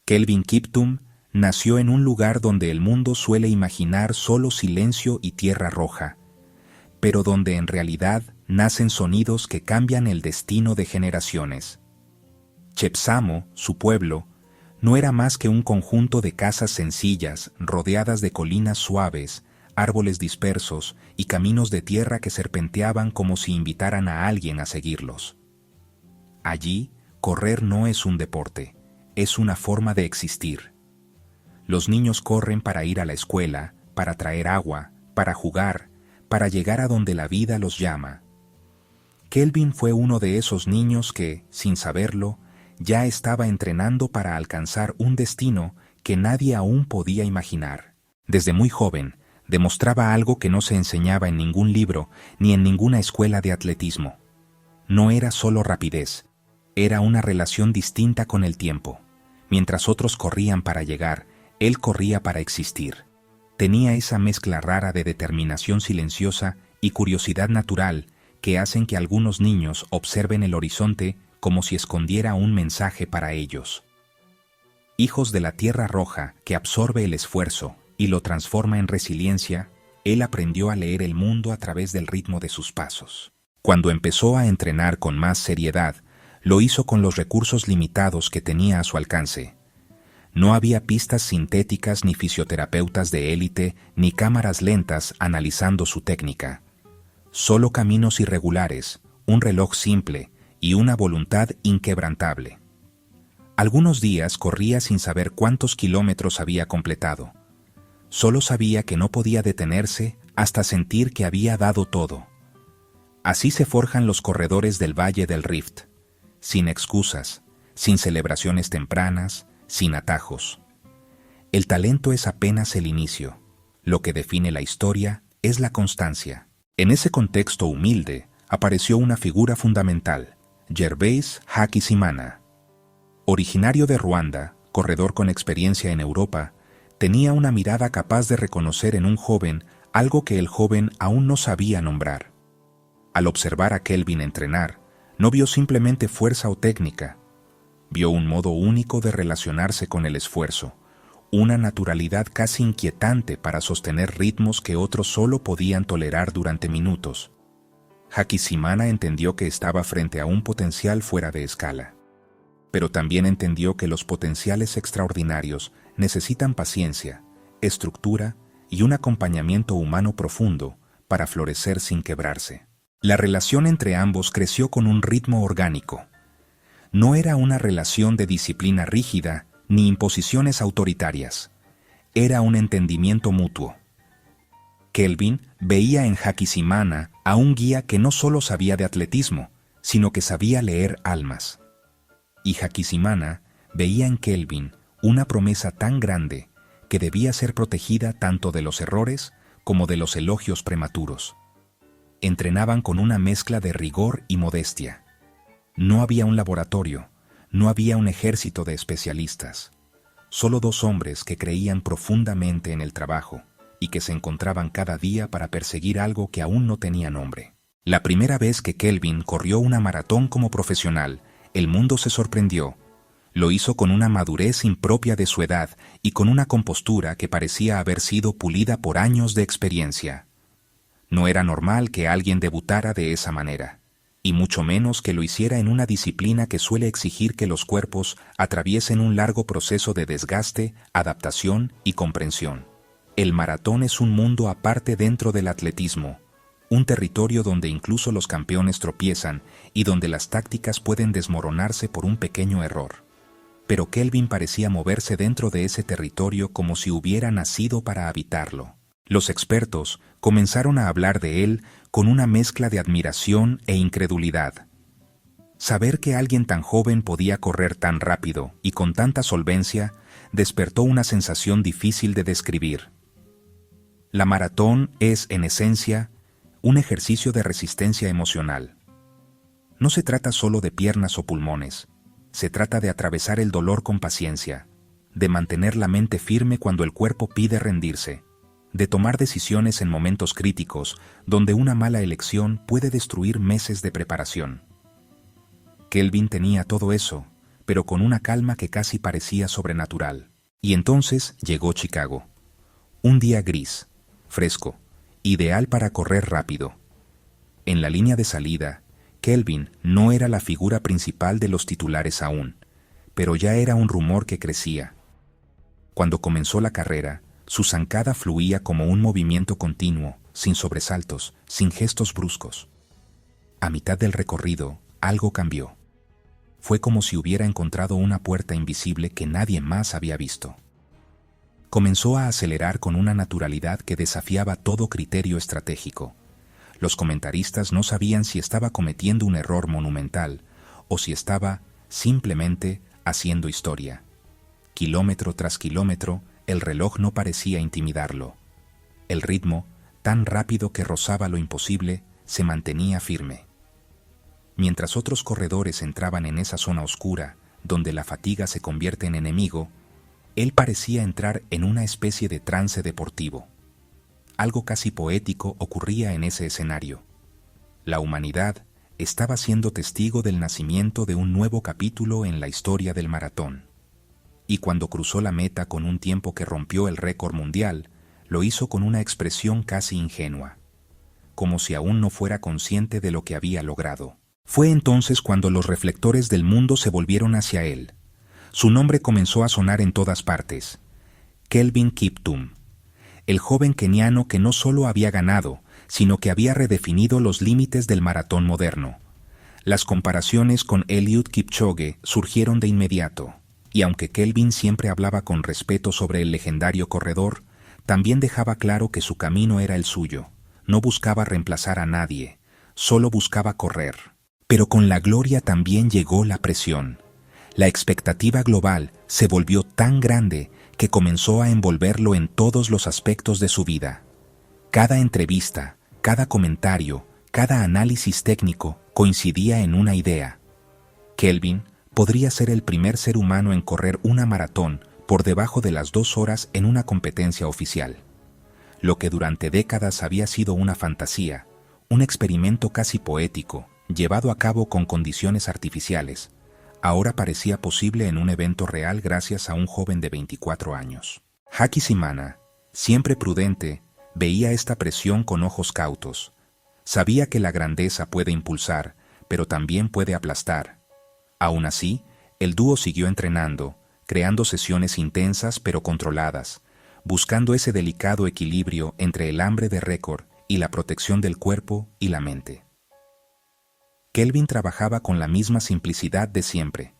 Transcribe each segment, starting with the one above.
Kelvin Kiptum nació en un lugar donde el mundo suele imaginar solo silencio y tierra roja, pero donde en realidad nacen sonidos que cambian el destino de generaciones. Chepsamo, su pueblo, no era más que un conjunto de casas sencillas, rodeadas de colinas suaves, árboles dispersos y caminos de tierra que serpenteaban como si invitaran a alguien a seguirlos. Allí, correr no es un deporte, es una forma de existir. Los niños corren para ir a la escuela, para traer agua, para jugar, para llegar a donde la vida los llama. Kelvin fue uno de esos niños que, sin saberlo, ya estaba entrenando para alcanzar un destino que nadie aún podía imaginar. Desde muy joven, demostraba algo que no se enseñaba en ningún libro ni en ninguna escuela de atletismo. No era solo rapidez, era una relación distinta con el tiempo. Mientras otros corrían para llegar, él corría para existir. Tenía esa mezcla rara de determinación silenciosa y curiosidad natural que hacen que algunos niños observen el horizonte como si escondiera un mensaje para ellos. Hijos de la tierra roja que absorbe el esfuerzo y lo transforma en resiliencia, él aprendió a leer el mundo a través del ritmo de sus pasos. Cuando empezó a entrenar con más seriedad, lo hizo con los recursos limitados que tenía a su alcance. No había pistas sintéticas ni fisioterapeutas de élite ni cámaras lentas analizando su técnica. Solo caminos irregulares, un reloj simple y una voluntad inquebrantable. Algunos días corría sin saber cuántos kilómetros había completado. Solo sabía que no podía detenerse hasta sentir que había dado todo. Así se forjan los corredores del Valle del Rift, sin excusas, sin celebraciones tempranas, sin atajos. El talento es apenas el inicio. Lo que define la historia es la constancia. En ese contexto humilde apareció una figura fundamental, Gervais Hakizimana. Originario de Ruanda, corredor con experiencia en Europa, tenía una mirada capaz de reconocer en un joven algo que el joven aún no sabía nombrar. Al observar a Kelvin entrenar, no vio simplemente fuerza o técnica. Vio un modo único de relacionarse con el esfuerzo, una naturalidad casi inquietante para sostener ritmos que otros solo podían tolerar durante minutos. Hakizimana entendió que estaba frente a un potencial fuera de escala. Pero también entendió que los potenciales extraordinarios necesitan paciencia, estructura y un acompañamiento humano profundo para florecer sin quebrarse. La relación entre ambos creció con un ritmo orgánico. No era una relación de disciplina rígida ni imposiciones autoritarias. Era un entendimiento mutuo. Kelvin veía en Hakizimana a un guía que no solo sabía de atletismo, sino que sabía leer almas. Y Hakizimana veía en Kelvin una promesa tan grande que debía ser protegida tanto de los errores como de los elogios prematuros. Entrenaban con una mezcla de rigor y modestia. No había un laboratorio, no había un ejército de especialistas. Solo dos hombres que creían profundamente en el trabajo y que se encontraban cada día para perseguir algo que aún no tenía nombre. La primera vez que Kelvin corrió una maratón como profesional, el mundo se sorprendió. Lo hizo con una madurez impropia de su edad y con una compostura que parecía haber sido pulida por años de experiencia. No era normal que alguien debutara de esa manera, y mucho menos que lo hiciera en una disciplina que suele exigir que los cuerpos atraviesen un largo proceso de desgaste, adaptación y comprensión. El maratón es un mundo aparte dentro del atletismo, un territorio donde incluso los campeones tropiezan y donde las tácticas pueden desmoronarse por un pequeño error. Pero Kelvin parecía moverse dentro de ese territorio como si hubiera nacido para habitarlo. Los expertos comenzaron a hablar de él con una mezcla de admiración e incredulidad. Saber que alguien tan joven podía correr tan rápido y con tanta solvencia despertó una sensación difícil de describir. La maratón es, en esencia, un ejercicio de resistencia emocional. No se trata solo de piernas o pulmones, se trata de atravesar el dolor con paciencia, de mantener la mente firme cuando el cuerpo pide rendirse, de tomar decisiones en momentos críticos donde una mala elección puede destruir meses de preparación. Kelvin tenía todo eso, pero con una calma que casi parecía sobrenatural. Y entonces llegó Chicago. Un día gris, fresco, ideal para correr rápido. En la línea de salida, Kelvin no era la figura principal de los titulares aún, pero ya era un rumor que crecía. Cuando comenzó la carrera, su zancada fluía como un movimiento continuo, sin sobresaltos, sin gestos bruscos. A mitad del recorrido, algo cambió. Fue como si hubiera encontrado una puerta invisible que nadie más había visto. Comenzó a acelerar con una naturalidad que desafiaba todo criterio estratégico. Los comentaristas no sabían si estaba cometiendo un error monumental o si estaba, simplemente, haciendo historia. Kilómetro tras kilómetro, el reloj no parecía intimidarlo. El ritmo, tan rápido que rozaba lo imposible, se mantenía firme. Mientras otros corredores entraban en esa zona oscura, donde la fatiga se convierte en enemigo, él parecía entrar en una especie de trance deportivo. Algo casi poético ocurría en ese escenario. La humanidad estaba siendo testigo del nacimiento de un nuevo capítulo en la historia del maratón. Y cuando cruzó la meta con un tiempo que rompió el récord mundial, lo hizo con una expresión casi ingenua, como si aún no fuera consciente de lo que había logrado. Fue entonces cuando los reflectores del mundo se volvieron hacia él. Su nombre comenzó a sonar en todas partes. Kelvin Kiptum, el joven keniano que no solo había ganado, sino que había redefinido los límites del maratón moderno. Las comparaciones con Eliud Kipchoge surgieron de inmediato, y aunque Kelvin siempre hablaba con respeto sobre el legendario corredor, también dejaba claro que su camino era el suyo. No buscaba reemplazar a nadie, solo buscaba correr. Pero con la gloria también llegó la presión. La expectativa global se volvió tan grande que comenzó a envolverlo en todos los aspectos de su vida. Cada entrevista, cada comentario, cada análisis técnico coincidía en una idea. Kelvin podría ser el primer ser humano en correr una maratón por debajo de las 2 horas en una competencia oficial. Lo que durante décadas había sido una fantasía, un experimento casi poético, llevado a cabo con condiciones artificiales, ahora parecía posible en un evento real gracias a un joven de 24 años. Hakisimana, siempre prudente, veía esta presión con ojos cautos. Sabía que la grandeza puede impulsar, pero también puede aplastar. Aún así, el dúo siguió entrenando, creando sesiones intensas pero controladas, buscando ese delicado equilibrio entre el hambre de récord y la protección del cuerpo y la mente. Kelvin trabajaba con la misma simplicidad de siempre.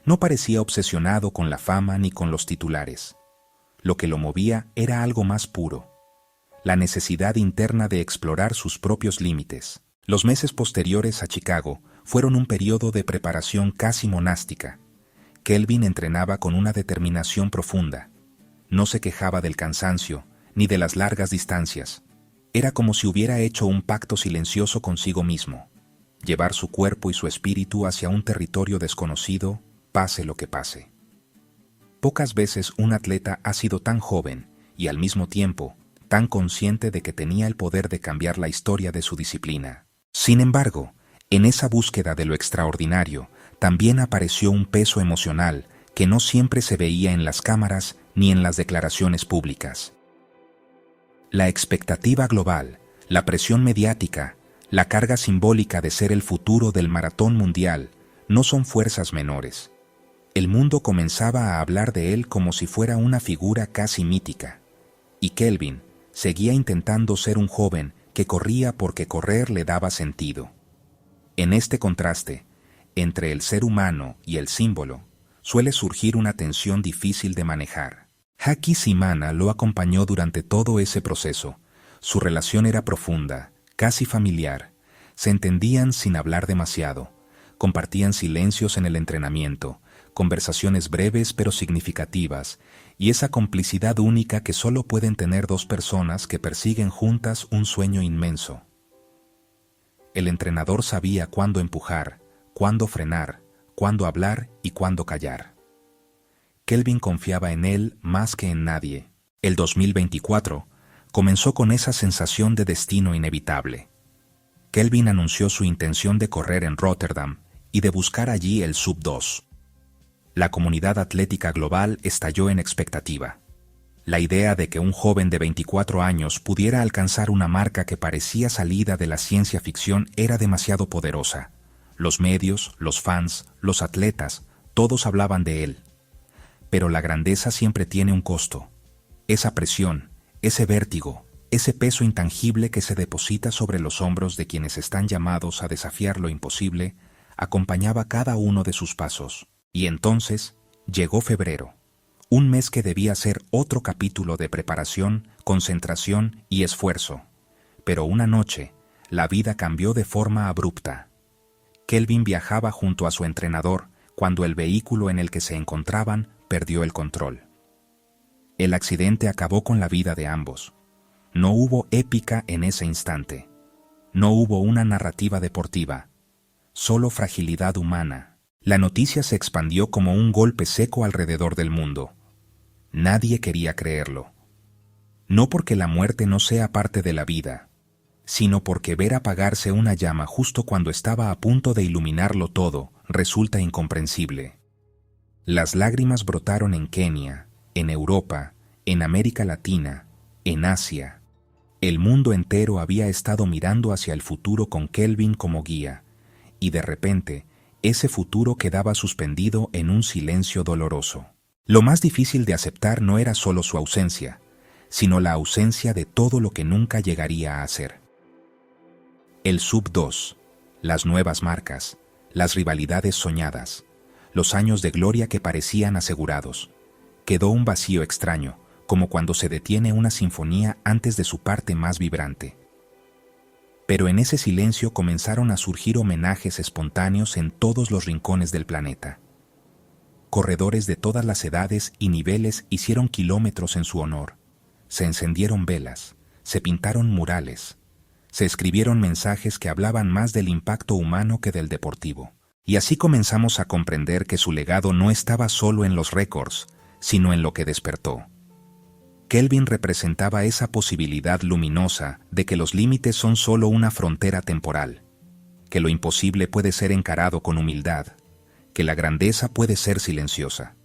No parecía obsesionado con la fama ni con los titulares. Lo que lo movía era algo más puro, la necesidad interna de explorar sus propios límites. Los meses posteriores a Chicago fueron un periodo de preparación casi monástica. Kelvin entrenaba con una determinación profunda. No se quejaba del cansancio, ni de las largas distancias. Era como si hubiera hecho un pacto silencioso consigo mismo. Llevar su cuerpo y su espíritu hacia un territorio desconocido, pase lo que pase. Pocas veces un atleta ha sido tan joven y al mismo tiempo tan consciente de que tenía el poder de cambiar la historia de su disciplina. Sin embargo, en esa búsqueda de lo extraordinario, también apareció un peso emocional que no siempre se veía en las cámaras ni en las declaraciones públicas. La expectativa global, la presión mediática, la carga simbólica de ser el futuro del maratón mundial no son fuerzas menores. El mundo comenzaba a hablar de él como si fuera una figura casi mítica. Y Kelvin seguía intentando ser un joven que corría porque correr le daba sentido. En este contraste, entre el ser humano y el símbolo, suele surgir una tensión difícil de manejar. Hakisimana lo acompañó durante todo ese proceso. Su relación era profunda, casi familiar. Se entendían sin hablar demasiado. Compartían silencios en el entrenamiento, conversaciones breves pero significativas, y esa complicidad única que solo pueden tener 2 personas que persiguen juntas un sueño inmenso. El entrenador sabía cuándo empujar, cuándo frenar, cuándo hablar y cuándo callar. Kelvin confiaba en él más que en nadie. El 2024 comenzó con esa sensación de destino inevitable. Kelvin anunció su intención de correr en Rotterdam y de buscar allí el sub 2. La comunidad atlética global estalló en expectativa. La idea de que un joven de 24 años pudiera alcanzar una marca que parecía salida de la ciencia ficción era demasiado poderosa. Los medios, los fans, los atletas, todos hablaban de él. Pero la grandeza siempre tiene un costo. Esa presión, ese vértigo, ese peso intangible que se deposita sobre los hombros de quienes están llamados a desafiar lo imposible, acompañaba cada uno de sus pasos. Y entonces llegó febrero, un mes que debía ser otro capítulo de preparación, concentración y esfuerzo. Pero una noche, la vida cambió de forma abrupta. Kelvin viajaba junto a su entrenador cuando el vehículo en el que se encontraban perdió el control. El accidente acabó con la vida de ambos. No hubo épica en ese instante. No hubo una narrativa deportiva. Solo fragilidad humana. La noticia se expandió como un golpe seco alrededor del mundo. Nadie quería creerlo. No porque la muerte no sea parte de la vida, sino porque ver apagarse una llama justo cuando estaba a punto de iluminarlo todo resulta incomprensible. Las lágrimas brotaron en Kenia, en Europa, en América Latina, en Asia. El mundo entero había estado mirando hacia el futuro con Kelvin como guía, y de repente, ese futuro quedaba suspendido en un silencio doloroso. Lo más difícil de aceptar no era solo su ausencia, sino la ausencia de todo lo que nunca llegaría a ser. El Sub-2, las nuevas marcas, las rivalidades soñadas, los años de gloria que parecían asegurados. Quedó un vacío extraño, como cuando se detiene una sinfonía antes de su parte más vibrante. Pero en ese silencio comenzaron a surgir homenajes espontáneos en todos los rincones del planeta. Corredores de todas las edades y niveles hicieron kilómetros en su honor. Se encendieron velas, se pintaron murales, se escribieron mensajes que hablaban más del impacto humano que del deportivo. Y así comenzamos a comprender que su legado no estaba solo en los récords, sino en lo que despertó. Kelvin representaba esa posibilidad luminosa de que los límites son solo una frontera temporal, que lo imposible puede ser encarado con humildad, que la grandeza puede ser silenciosa,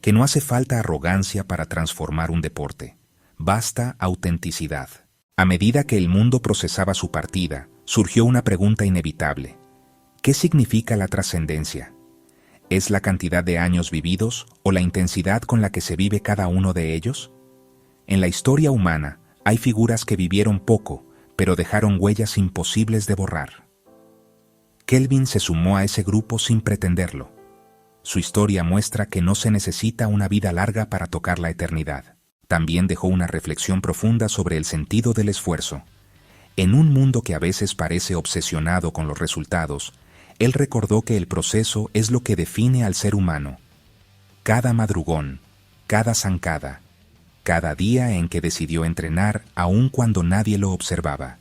que no hace falta arrogancia para transformar un deporte, basta autenticidad. A medida que el mundo procesaba su partida, surgió una pregunta inevitable. ¿Qué significa la trascendencia? ¿Es la cantidad de años vividos o la intensidad con la que se vive cada uno de ellos? En la historia humana hay figuras que vivieron poco, pero dejaron huellas imposibles de borrar. Kelvin se sumó a ese grupo sin pretenderlo. Su historia muestra que no se necesita una vida larga para tocar la eternidad. También dejó una reflexión profunda sobre el sentido del esfuerzo. En un mundo que a veces parece obsesionado con los resultados, él recordó que el proceso es lo que define al ser humano. Cada madrugón, cada zancada, cada día en que decidió entrenar aun cuando nadie lo observaba.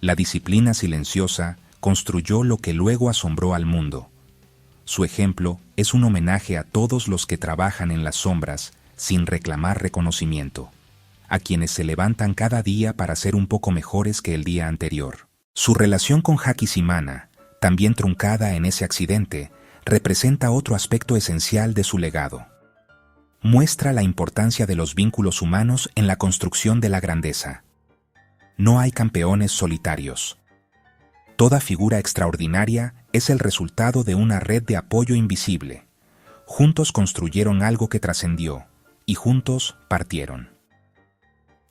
La disciplina silenciosa construyó lo que luego asombró al mundo. Su ejemplo es un homenaje a todos los que trabajan en las sombras sin reclamar reconocimiento, a quienes se levantan cada día para ser un poco mejores que el día anterior. Su relación con Haqiqimana, también truncada en ese accidente, representa otro aspecto esencial de su legado. Muestra la importancia de los vínculos humanos en la construcción de la grandeza. No hay campeones solitarios. Toda figura extraordinaria es el resultado de una red de apoyo invisible. Juntos construyeron algo que trascendió, y juntos partieron.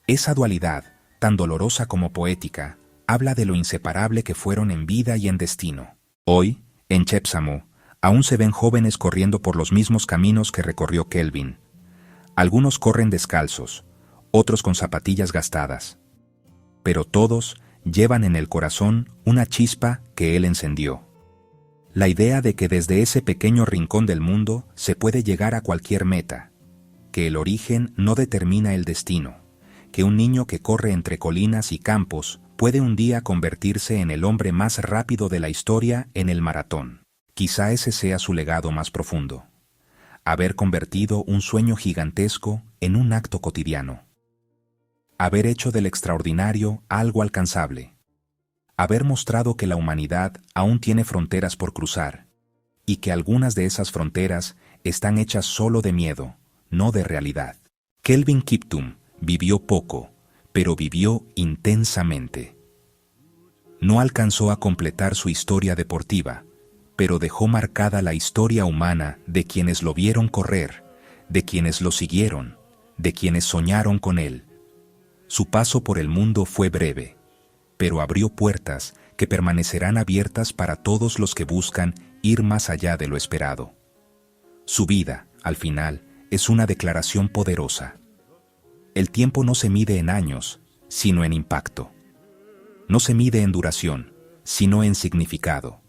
Esa dualidad, tan dolorosa como poética, habla de lo inseparable que fueron en vida y en destino. Hoy, en Chepsamu, aún se ven jóvenes corriendo por los mismos caminos que recorrió Kelvin. Algunos corren descalzos, otros con zapatillas gastadas. Pero todos llevan en el corazón una chispa que él encendió. La idea de que desde ese pequeño rincón del mundo se puede llegar a cualquier meta, que el origen no determina el destino, que un niño que corre entre colinas y campos puede un día convertirse en el hombre más rápido de la historia en el maratón. Quizá ese sea su legado más profundo. Haber convertido un sueño gigantesco en un acto cotidiano. Haber hecho del extraordinario algo alcanzable. Haber mostrado que la humanidad aún tiene fronteras por cruzar, y que algunas de esas fronteras están hechas solo de miedo, no de realidad. Kelvin Kiptum vivió poco, pero vivió intensamente. No alcanzó a completar su historia deportiva, pero dejó marcada la historia humana de quienes lo vieron correr, de quienes lo siguieron, de quienes soñaron con él. Su paso por el mundo fue breve, pero abrió puertas que permanecerán abiertas para todos los que buscan ir más allá de lo esperado. Su vida, al final, es una declaración poderosa. El tiempo no se mide en años, sino en impacto. No se mide en duración, sino en significado.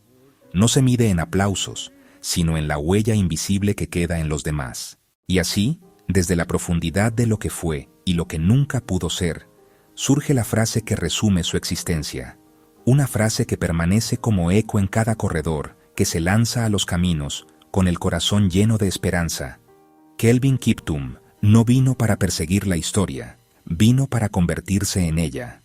No se mide en aplausos, sino en la huella invisible que queda en los demás. Y así, desde la profundidad de lo que fue y lo que nunca pudo ser, surge la frase que resume su existencia. Una frase que permanece como eco en cada corredor que se lanza a los caminos con el corazón lleno de esperanza. Kelvin Kiptum no vino para perseguir la historia, vino para convertirse en ella.